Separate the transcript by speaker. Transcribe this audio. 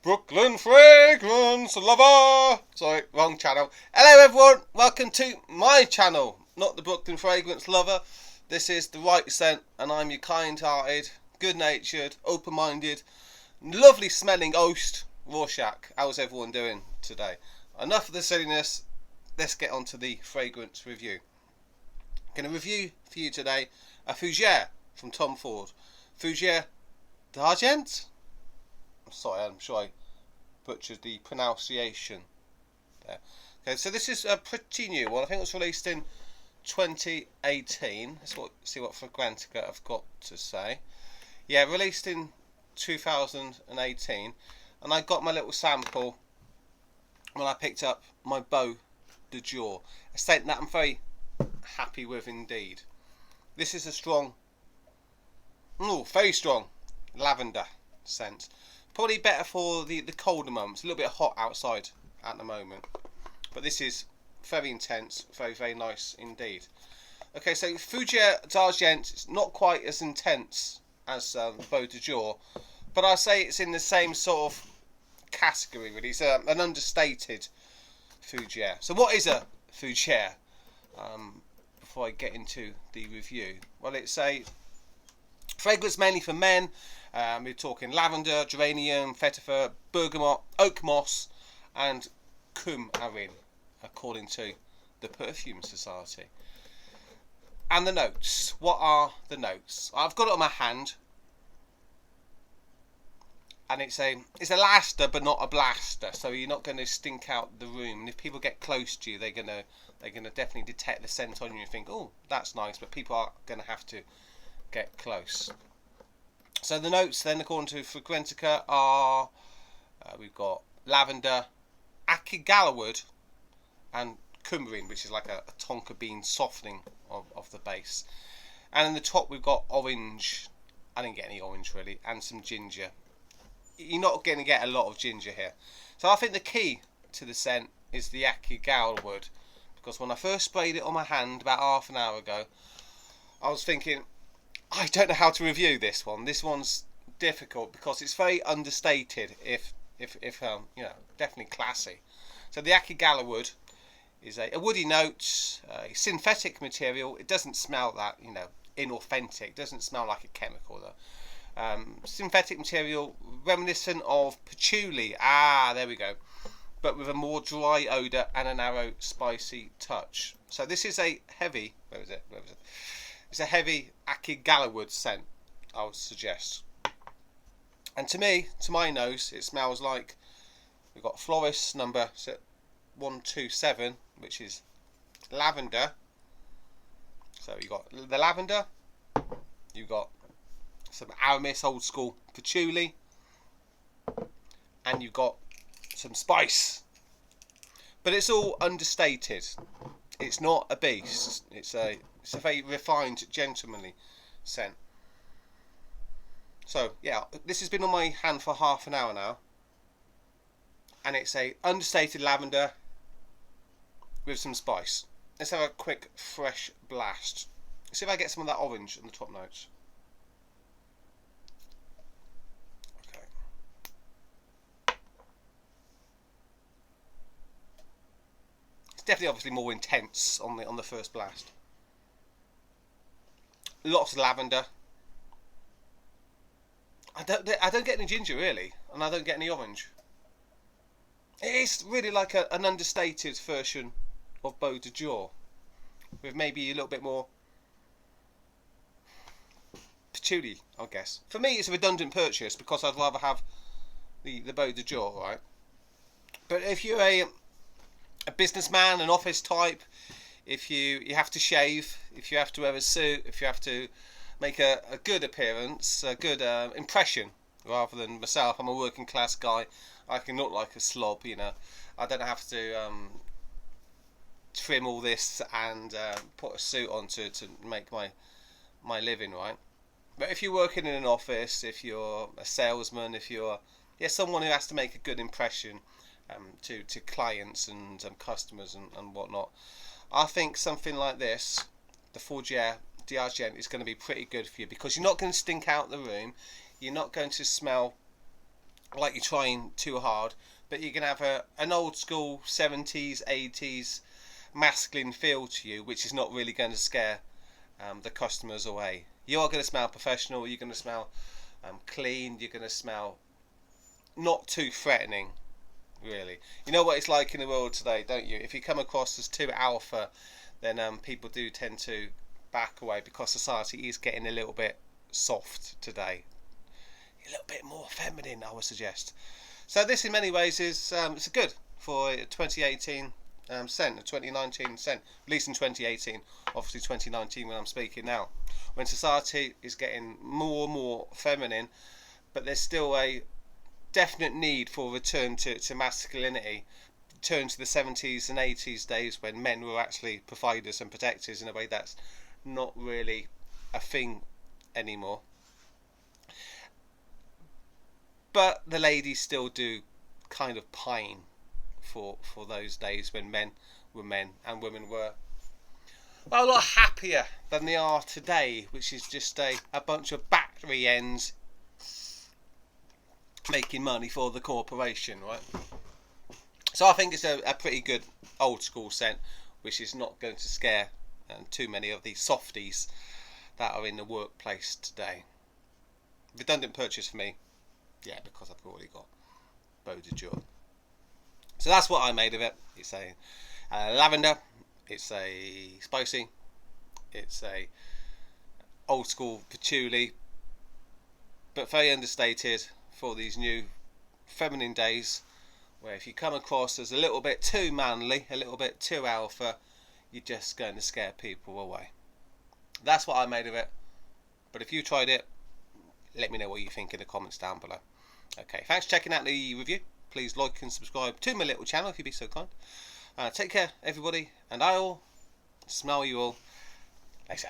Speaker 1: Brooklyn Fragrance Lover. Sorry, wrong channel. Hello everyone, welcome to my channel, not the Brooklyn Fragrance Lover. This is the right scent, and I'm your kind-hearted, good-natured, open-minded, lovely smelling host, Rorschach. How's everyone doing today? Enough of the silliness, let's get on to the fragrance review. I'm going to review for you today a Fougere from Tom Ford. Fougere d'Argent? Sorry, I'm sure I butchered the pronunciation there. Okay, so this is a pretty new one. I think it was released in 2018. Let's see what Fragrantica have got to say. Yeah, released in 2018, and I got my little sample when I picked up my Beau de Jour, a scent that I'm very happy with indeed. This is a strong, very strong lavender scent. Probably better for the colder months. A little bit hot outside at the moment, but this is very intense, very, very nice indeed. Okay, so Fougere d'Argent is not quite as intense as Beau de Jour, but I'll say it's in the same sort of category really. It's an understated Fougere. So what is a Fougere? Before I get into the review, well, it's a fragrance mainly for men. We're talking lavender, geranium, vetiver, bergamot, oak moss, and coumarin, according to the Perfume Society. And the notes. What are the notes? I've got it on my hand, and it's a laster, but not a blaster. So you're not going to stink out the room. And if people get close to you, they're gonna definitely detect the scent on you and think, oh, that's nice. But people are going to have to get close. So the notes then, according to Fragrantica, are we've got lavender, ackee-gallowwood, and coumarin, which is like a tonka bean softening of the base. And in the top we've got orange. I didn't get any orange really, and some ginger. You're not going to get a lot of ginger here. So I think the key to the scent is the ackee-gallowwood, because when I first sprayed it on my hand about half an hour ago, I was thinking, I don't know how to review this one. This one's difficult because it's very understated. If definitely classy. So the ackee-gallowwood is a woody note, a synthetic material. It doesn't smell that inauthentic. It doesn't smell like a chemical though. Synthetic material reminiscent of patchouli. There we go. But with a more dry odour and a narrow, spicy touch. So this is a heavy. Where was it? It's a heavy ackee-gallowwood scent, I would suggest. And to my nose, it smells like we've got florist number 127, which is lavender. So you've got the lavender, you've got some Aramis old school patchouli, and you've got some spice. But it's all understated. It's not a beast. It's a very refined, gentlemanly scent. So yeah, this has been on my hand for half an hour now, and it's a understated lavender with some spice. Let's have a quick fresh blast. See if I get some of that orange on the top notes. Okay. It's definitely obviously more intense on the first blast. Lots of lavender. I don't get any ginger really, and I don't get any orange. It is really like an understated version of Beau de Jour, with maybe a little bit more patchouli, I guess. For me, it's a redundant purchase because I'd rather have the Beau de Jour, right? But if you're a businessman, an office type, if you have to shave, if you have to wear a suit, if you have to make a good appearance, a good impression, rather than myself, I'm a working class guy, I can look like a slob, I don't have to trim all this and put a suit on to make my living, right? But if you're working in an office, if you're a salesman, if you're someone who has to make a good impression to clients and customers and whatnot, I think something like this, the Fougere d'Argent, is going to be pretty good for you, because you're not going to stink out the room, you're not going to smell like you're trying too hard, but you can have an old school 70s, 80s masculine feel to you, which is not really going to scare the customers away. You are going to smell professional, you're going to smell clean, you're going to smell not too threatening, really. You know what it's like in the world today, don't you? If you come across as too alpha, then people do tend to back away, because society is getting a little bit soft today. A little bit more feminine, I would suggest. So this in many ways is it's good for 2018 scent, a 2019 scent, released in 2018, obviously 2019 when I'm speaking now, when society is getting more and more feminine, but there's still a definite need for a return to masculinity, return to the 70s and 80s days when men were actually providers and protectors in a way that's not really a thing anymore. But the ladies still do kind of pine for those days when men were men and women were, well, a lot happier than they are today, which is just a bunch of battery ends making money for the corporation, right? So I think it's a pretty good old school scent, which is not going to scare too many of these softies that are in the workplace today. Redundant purchase for me, yeah, because I've already got Fougere. So that's what I made of it. It's a lavender, it's a spicy, it's a old school patchouli, but very understated for these new feminine days, where if you come across as a little bit too manly, a little bit too alpha, you're just going to scare people away. That's what I made of it. But if you tried it, let me know what you think in the comments down below. Okay, thanks for checking out the review. Please like and subscribe to my little channel if you'd be so kind. Take care, everybody, and I'll smell you all later.